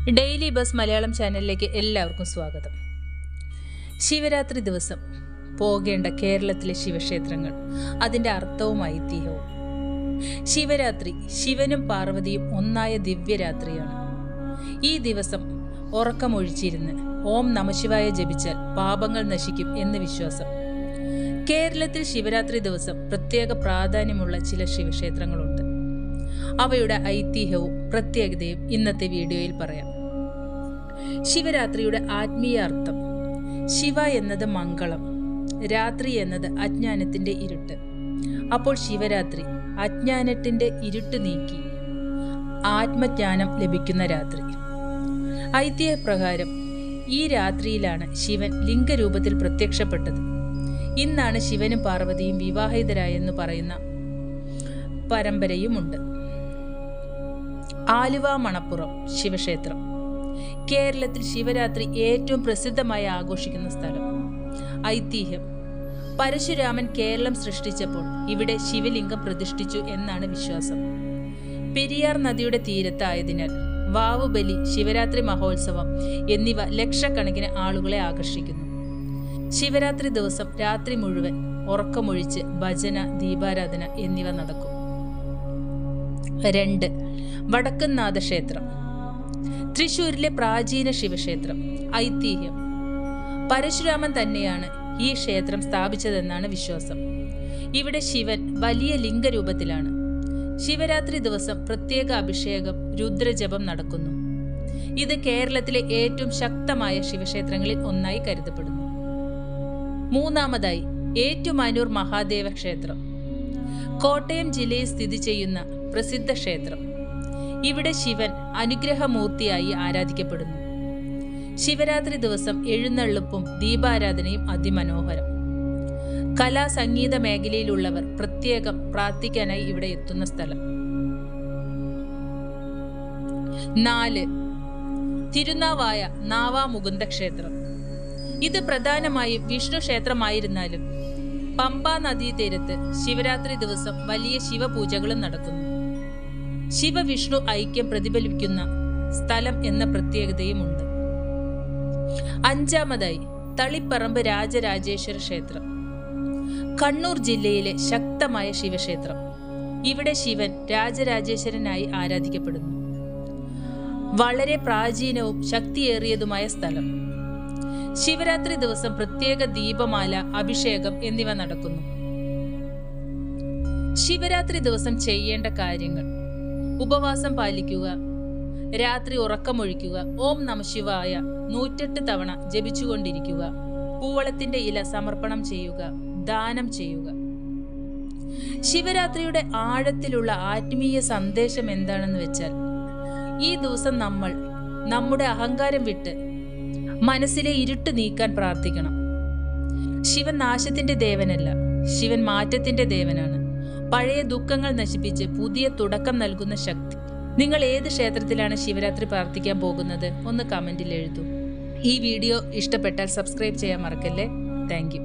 Daily bus Malayalam ചാനലിലേക്ക് എല്ലാവർക്കും സ്വാഗതം. ശിവരാത്രി ദിവസം പോകേണ്ട കേരളത്തിലെ ശിവക്ഷേത്രങ്ങൾ, അതിൻ്റെ അർത്ഥവും ഐതിഹ്യവും. ശിവരാത്രി ശിവനും പാർവതിയും ഒന്നായ ദിവ്യരാത്രിയാണ്. ഈ ദിവസം ഉറക്കമൊഴിച്ചിരുന്ന് ഓം നമഃശിവായ ജപിച്ചാൽ പാപങ്ങൾ നശിക്കും എന്ന് വിശ്വാസം. കേരളത്തിൽ ശിവരാത്രി ദിവസം പ്രത്യേക പ്രാധാന്യമുള്ള ചില ശിവക്ഷേത്രങ്ങളുണ്ട്. അവയുടെ ഐതിഹ്യവും പ്രത്യേകതയും ഇന്നത്തെ വീഡിയോയിൽ പറയാം. ശിവരാത്രിയുടെ ആത്മീയ അർത്ഥം: ശിവ എന്നത് മംഗളം, രാത്രി എന്നത് അജ്ഞാനത്തിന്റെ ഇരുട്ട്. അപ്പോൾ ശിവരാത്രി അജ്ഞാനത്തിന്റെ ഇരുട്ട് നീക്കി ആത്മജ്ഞാനം ലഭിക്കുന്ന രാത്രി. ഐതിഹ്യപ്രകാരം ഈ രാത്രിയിലാണ് ശിവൻ ലിംഗരൂപത്തിൽ പ്രത്യക്ഷപ്പെട്ടത്. ഇന്നാണ് ശിവനും പാർവതിയും വിവാഹിതരായെന്ന് പറയുന്ന പരമ്പരയുമുണ്ട്. ആലുവ മണപ്പുറം ശിവക്ഷേത്രം കേരളത്തിൽ ശിവരാത്രി ഏറ്റവും പ്രസിദ്ധമായി ആഘോഷിക്കുന്ന സ്ഥലം. ഐതിഹ്യം: പരശുരാമൻ കേരളം സൃഷ്ടിച്ചപ്പോൾ ഇവിടെ ശിവലിംഗം പ്രതിഷ്ഠിച്ചു എന്നാണ് വിശ്വാസം. പെരിയാർ നദിയുടെ തീരത്തായതിനാൽ വാവുബലി, ശിവരാത്രി മഹോത്സവം എന്നിവ ലക്ഷക്കണക്കിന് ആളുകളെ ആകർഷിക്കുന്നു. ശിവരാത്രി ദിവസം രാത്രി മുഴുവൻ ഉറക്കമൊഴിച്ച് ഭജന, ദീപാരാധന എന്നിവ നടക്കും. 2. വടക്കുംനാഥ ക്ഷേത്രം തൃശ്ശൂരിലെ പ്രാചീന ശിവക്ഷേത്രം. ഐതിഹ്യം: പരശുരാമൻ തന്നെയാണ് ഈ ക്ഷേത്രം സ്ഥാപിച്ചതെന്നാണ് വിശ്വാസം. ഇവിടെ ശിവൻ വലിയ ലിംഗരൂപത്തിലാണ്. ശിവരാത്രി ദിവസം പ്രത്യേക അഭിഷേകം, രുദ്രജപം നടക്കുന്നു. ഇത് കേരളത്തിലെ ഏറ്റവും ശക്തമായ ശിവക്ഷേത്രങ്ങളിൽ ഒന്നായി കരുതപ്പെടുന്നു. 3. ഏറ്റുമാനൂർ മഹാദേവ ക്ഷേത്രം കോട്ടയം ജില്ലയിൽ സ്ഥിതി ചെയ്യുന്ന പ്രസിദ്ധ ക്ഷേത്രം. ഇവിടെ ശിവൻ അനുഗ്രഹമൂർത്തിയായി ആരാധിക്കപ്പെടുന്നു. ശിവരാത്രി ദിവസം എഴുന്നള്ളിപ്പും ദീപാരാധനയും അതിമനോഹരം. കലാ സംഗീത മേഖലയിലുള്ളവർ പ്രത്യേകം പ്രാർത്ഥിക്കാനായി ഇവിടെ എത്തുന്ന സ്ഥലം. 4. തിരുനാവായ നാവാമുകുന്ദ ക്ഷേത്രം. ഇത് പ്രധാനമായും വിഷ്ണു ക്ഷേത്രമായിരുന്നാലും പമ്പാ നദീതീരത്ത് ശിവരാത്രി ദിവസം വലിയ ശിവപൂജകളും നടക്കുന്നു. ശിവവിഷ്ണു ഐക്യം പ്രതിഫലിപ്പിക്കുന്ന സ്ഥലം എന്ന പ്രത്യേകതയുമുണ്ട്. 5. തളിപ്പറമ്പ് രാജരാജേശ്വര ക്ഷേത്രം കണ്ണൂർ ജില്ലയിലെ ശക്തമായ ശിവക്ഷേത്രം. ഇവിടെ ശിവൻ രാജരാജേശ്വരനായി ആരാധിക്കപ്പെടുന്നു. വളരെ പ്രാചീനവും ശക്തിയേറിയതുമായ സ്ഥലം. ശിവരാത്രി ദിവസം പ്രത്യേക ദീപമാല, അഭിഷേകം എന്നിവ നടക്കുന്നു. ശിവരാത്രി ദിവസം ചെയ്യേണ്ട കാര്യങ്ങൾ: ഉപവാസം പാലിക്കുക, രാത്രി ഉറക്കമൊഴിക്കുക, ഓം നമഃശിവായ 108 തവണ ജപിച്ചുകൊണ്ടിരിക്കുക, പൂവളത്തിന്റെ ഇല സമർപ്പണം ചെയ്യുക, ദാനം ചെയ്യുക. ശിവരാത്രിയുടെ ആഴത്തിലുള്ള ആത്മീയ സന്ദേശം എന്താണെന്ന് വെച്ചാൽ, ഈ ദിവസം നമ്മൾ നമ്മുടെ അഹങ്കാരം വിട്ട് മനസ്സിലെ ഇരുട്ട് നീക്കാൻ പ്രാർത്ഥിക്കണം. ശിവൻ നാശത്തിന്റെ ദേവനല്ല, ശിവൻ മാറ്റത്തിന്റെ ദേവനാണ്. പഴയ ദുഃഖങ്ങൾ നശിപ്പിച്ച് പുതിയ തുടക്കം നൽകുന്ന ശക്തി. നിങ്ങൾ ഏത് ക്ഷേത്രത്തിലാണ് ശിവരാത്രി പ്രാർത്ഥിക്കാൻ പോകുന്നത്? ഒന്ന് കമന്റിൽ എഴുതൂ. ഈ വീഡിയോ ഇഷ്ടപ്പെട്ടാൽ സബ്സ്ക്രൈബ് ചെയ്യാൻ മറക്കല്ലേ. Thank you.